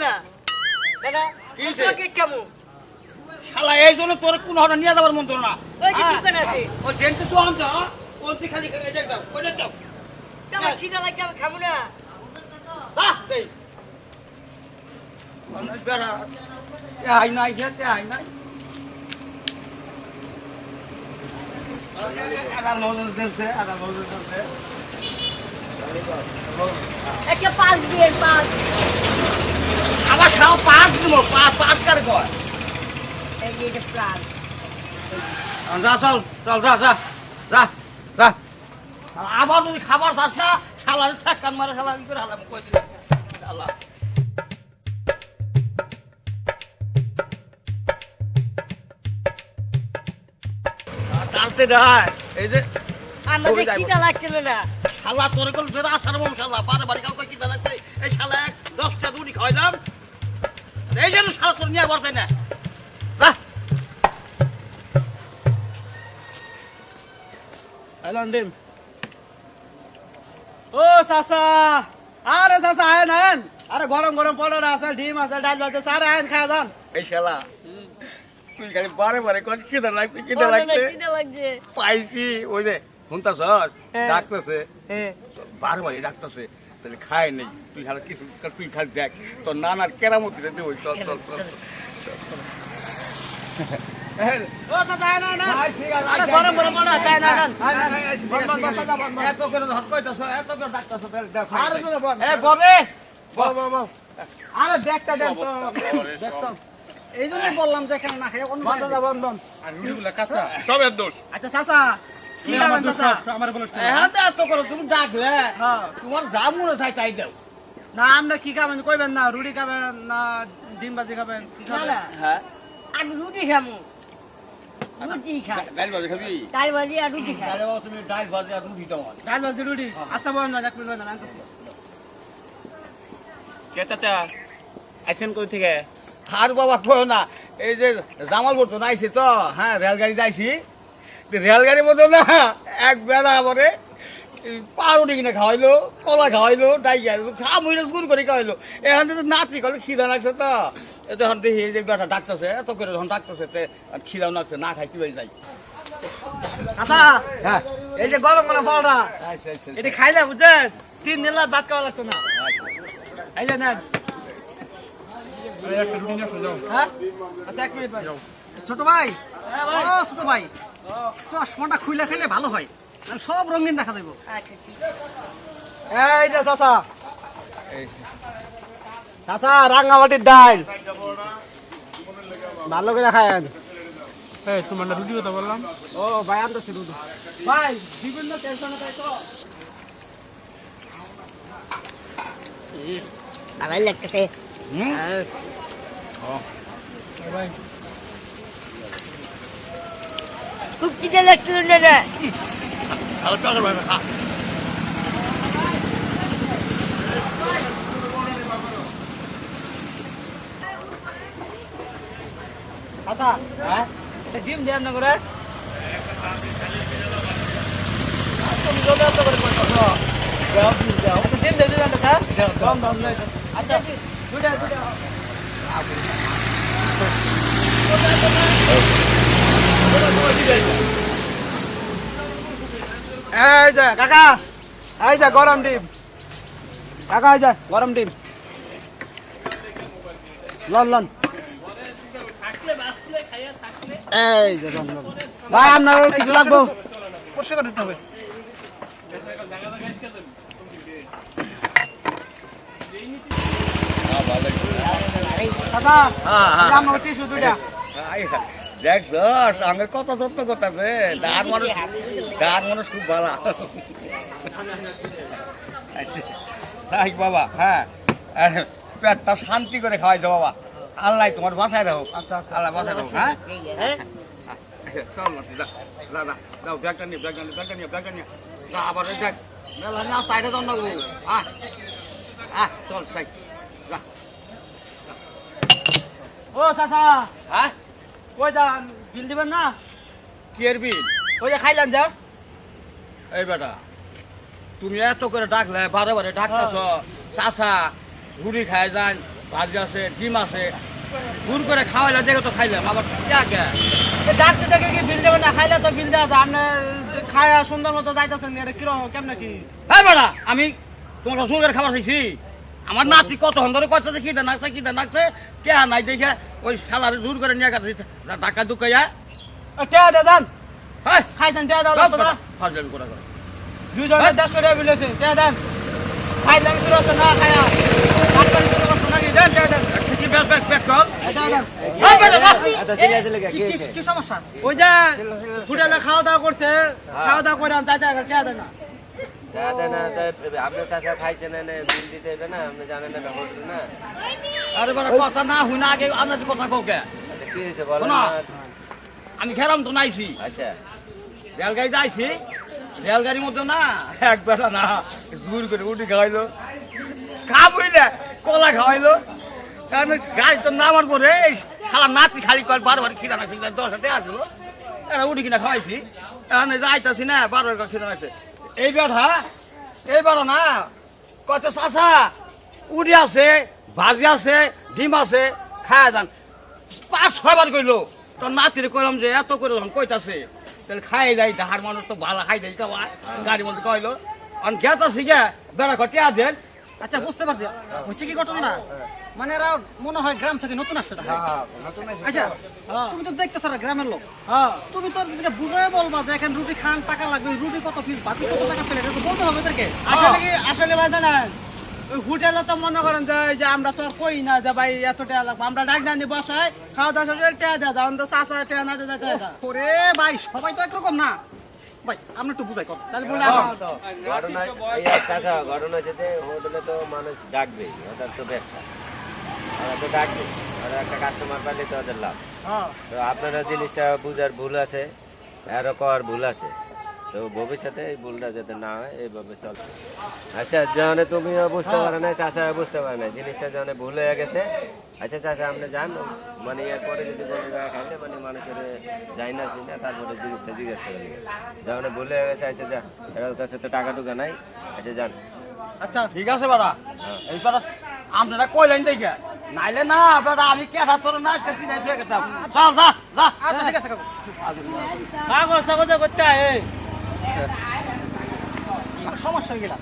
না দাদা কি হইছে? তোকে কেমন শালা এই জন্য তোর কোন হনা নিয়ে যাবার মন্ত্র না ওই যে দোকান আছে ও সেন্টে তো আনছ ওই খালি এটা দাও ওইটা দাও আমার খিদা লাগছে আমি খাবো না বাহ দেই অনেক বেড়া আই নাই খেতে আই নাই আদা লোজন দেছে আদা লোজন দেছে একটা পাঁচ দিয়ে পাঁচ আবার সাও পাঁচ দিব পাঁচ কার কয় এই যে এটা প্লাস যা চল চল যা যা যা যা আবার যদি খাবার চাস না শালারে ঠেকান মারে শালা কি করে হালাম কই দিলাম শালা চালতে দেয় এই যে আমাদের খিদা লাগছিল না শালা তোর কোন ফেরা আসার বম শালা বারে বারে কাউকে কি দাঁড়াচ্ছে এই শালা 10টা রুটি খাইলাম এই জন্য শালা তোর নিয়ে বসে না যা আইলাম ডিম ও চাচা আরে চাচা আয়েন আয়েন আরে গরম গরম পড়া আছে ডিম আছে ডাল আছে সারে আয়েন খায় যান এই শালা তুই খালি বারে বারে কোন কি লাগছে কিটা লাগছে খিদা লাগছে পাইছি ওই যে শুনতাছ ডাকতেছে বারে বারে ডাকতেছে তাহলে খায় নেই তুই খালি কিছু তুই খালি দেখ তোর নানার কেরামতি রে ওই চল চল চল ও চাচা আয়েন আয়েন আরে গরম গরম পড়া আছে আয়েন আয়েন এত করে হাত কইতাছ এত করে ডাকতাছ দেখ আরে তো বল এ বলে আরে ব্যাগটা দেন ব্যাগটা এই জন্যই বললাম যে এখানে না খাই অন্য বন্ধ দা বন্ধ আর রুটিগুলা কাঁচা সবের দোষ আচ্ছা চাচা কি খাবেন চাচা আমার বলো হ্যাঁ এত করে তুমি ডাকলে হ্যাঁ তোমার যা মনে চাই তাই দাও না আমরা কি খাবেন কইবেন না রুটি খাবেন না ডিম ভাজি খাবেন কি না খাবেন না হ্যাঁ আমি রুটি খাবো রুটি খাই ডাল ভাজি খাবি ডাল ভাজি আর রুটি খাই তাহলে তুমি ডাল ভাজি আর রুটি দাও ডাল ভাজি রুটি আচ্ছা বলেন না এক মিনিট না আনতেছি কে চাচা আইছেন কই থেকে আর বাবা কয় না এই যে জামালপুর তো নাইছি তো হ্যাঁ রেলগাড়ি যাইছি রেলগাড়ির মধ্যে না এক বেড়া আমারে পাউরুটি কিনে খাওয়াইলো কলা খাওয়াইলো ডাই খাইলো খামুইলে গুণ করে খাওয়াইলো এখান থেকে নাতি কলে খিদা লাগছে তো তখন দেখি এই যে বেটা ডাকতেছে এত করে যখন ডাকতেছে খিদাও লাগছে না খাই কি হয়ে যাই আচ্ছা হ্যাঁ এই যে গরম গরম পাউডার এটা খাইলে বুঝছেন 3 দিন ভাত খাওয়া লাগতো না এই যে নেন একটা রুটি নিয়ে আসো যাও হ্যাঁ আচ্ছা এক মিনিট ভাই ছোট ভাই হ্যাঁ ভাই ও ছোট ভাই চশমাটা খুলে খেলে ভালো হয় তাহলে সব রঙিন দেখা যাবো আচ্ছা ঠিক এই যে চাচা চাচা রাঙামাটির ডাল ভালো করে খায়েন এই তোমার না রুটি কথা বললাম ও ভাই আনতেছি দুধ ভাই বিভিন্ন টেনশনে তাই তো ভালোই লাগতেছে খুব খিদে লাগছিল না আচ্ছা হ্যাঁ এটা ডিম দেন না করে তুমি জলদি আসতে করে পড়ছো আচ্ছা ডিম দিয়ে দিবেন না কম দাম নাই আচ্ছা দুইটা এই যে কাকা এই যে গরম ডিম কাকা এই যে গরম ডিম লন লন এই যে লন লন ভাই আপনার কিছু লাগবো পরিষ্কার করে দিতে হবে কাকা হ্যাঁ হ্যাঁ আমার টিস্যু দুইটা দেখছ সঙ্গে কত যত্ন করতেছে ডার মানুষ খুব ভালো তাই বাবা হ্যাঁ পেটটা শান্তি করে খাওয়াইছো বাবা আল্লাহ তোমার বাসায় রাখো আচ্ছা আল্লাহ বাসায় রাখো হ্যাঁ হ্যাঁ চল না যা যা যা যাও ব্যাগটা নিয়ে ব্যাগটা নিয়ে যা আবার ওই দেখ মেলা না সাইডে যাও না চল সাই যা ও চাচা হ্যাঁ ওই যান বিল দিবেন না কি এর বিল ওই যে খাইলেন যা এই বেটা তুমি এত করে ডাকলে বারে বারে ডাকতেছ চাষা ঘুরি খায় যান ভাজি আছে ডিম আছে গুড় করে খাওয়াইলে দেখে তো খাইলাম আবার কে ডাক্তার থেকে কি বিল দেবে না খাইলে তো বিল দেওয়া যায় আপনি খায়া সুন্দর মতো যাইতেছেন এটা কিরকম কেমন কি হ্যাঁ বেড়া আমি তোমার জোর করে খাবার খাইছি আমার নাতি কত ধরে কইতেছে কিটা নাচছে কে নাই দেখে ওই শালারে জোর করে নিয়ে গেছে ধাক্কা দুকাইয়া টেয়া দে দেন হ্যাঁ খাইছেন টেয়া দাও ফাজলামি করা করে দুজনে 150 টাকা বিলেছে টেয়া দেন খাইলাম শুরু হচ্ছে না খায়া ডাক্তার শুরু করছে নাকি দেন টেয়া দেন কি ব্যাক কর টেয়া দেন হ্যাঁ বেড়া কি সমস্যা ওই যে ফুটালে খাওয়া দাওয়া করছে খাওয়া দাওয়া করে চাইতে টেয়া দেন না আপনার চাচা খাইছেন না বিল দিতে হবে না আপনি জানেন না হোটেল না আরে বেড়া কথা না হুই না আগে আপনার কথা কওকে আচ্ছা, কি হয়েছে বলেন শোনো, না। আমি খেলাম তো নাইছি আচ্ছা রেলগাড়িতে আইছি রেলগাড়ির মধ্যে না একবার না জোর করে উঠে খাওয়াইলো বুঝলে কলা খাওয়াইলো আমি গাড়ি তো নামার পরে সারা নাতি খালি কর বারবার খিদা নাকি 10 টাকা আসলো এরা উঠে কিনা খাওয়াইছি এখানে যাইতাছি না বারবার খিদা নাকছে এইবার না কত চাষা উড়ি আছে ভাজি আছে ডিম আছে খায়া যান 5-6 বার কইলো তোর নাতিরে কইলাম যে এত করে যখন কইতাছে তাহলে খাই যাই ধার মানুষ তো ভালো খাই যাই খাওয়া গাড়ির মধ্যে কইলো আমি গেতাছি গে বেড়া কটিয়া দেন আচ্ছা বুঝতে পারছি হচ্ছে কি ঘটনা মানে এরা মনে হয় গ্রাম থেকে নতুন আসছে আচ্ছা তুমি তো দেখতেছ গ্রামের লোক হ্যাঁ তুমি তো এদেরকে বুঝাই বলবা যে এখন রুটি খান টাকা লাগবে রুটি কত পিস বাকি কত টাকা পেলে এটা তো বলতে হবে এদেরকে আসলে ভাই জানেন ওই হোটেলে তো মনে করেন যে আমরা তো আর কই না যে ভাই এত টাকা লাগবে আমরা ডাক জানি বসাই খাওয়া দাওয়া শেষে টাকা দেওয়া যায় তো চাষা টাকা না দিতে ওরে ভাই সবাই তো একরকম না ভাই আমরা একটু বুঝাই কর তাহলে বলে ঘটনা এই চাচা ঘটনা হচ্ছে হোটেলে তো মানুষ ডাকবে ওদের তো ব্যবসা ওরা তো ডাকবে ওরা একটা কাস্টমার পাইলে তো ওদের লাভ হ্যাঁ তো আপনারা জিনিসটা বুঝার ভুল আছে আরো করার ভুল আছে তো ভবিষ্যতে এই ভুলটা যাতে না হয় এইভাবে চলবে আচ্ছা জানে তুমিও বুঝতে পারো না চাচা বুঝতে পারে না জিনিসটা জানে ভুল হয়ে গেছে আচ্ছা চাচা আপনি জান মানে এরপরে যদি কোনো জায়গায় খাইলে মানে মানুষের যাই না শুনে তারপরে জিনিসটা জিজ্ঞেস করে নেবে যেমন ভুল হয়ে গেছে আচ্ছা যা এর কাছে তো টাকা টুকা নাই আচ্ছা যান আচ্ছা ঠিক আছে বাড়া এইবার আপনারা কইলেন দেখে নাইলে না বেড়া আমি কেটা তোর না আজকে নাই ফেলে গেতাম যা আচ্ছা ঠিক আছে কাকু কাগজ সাগজ করতে হয় সমস্যা হয়ে গেলাম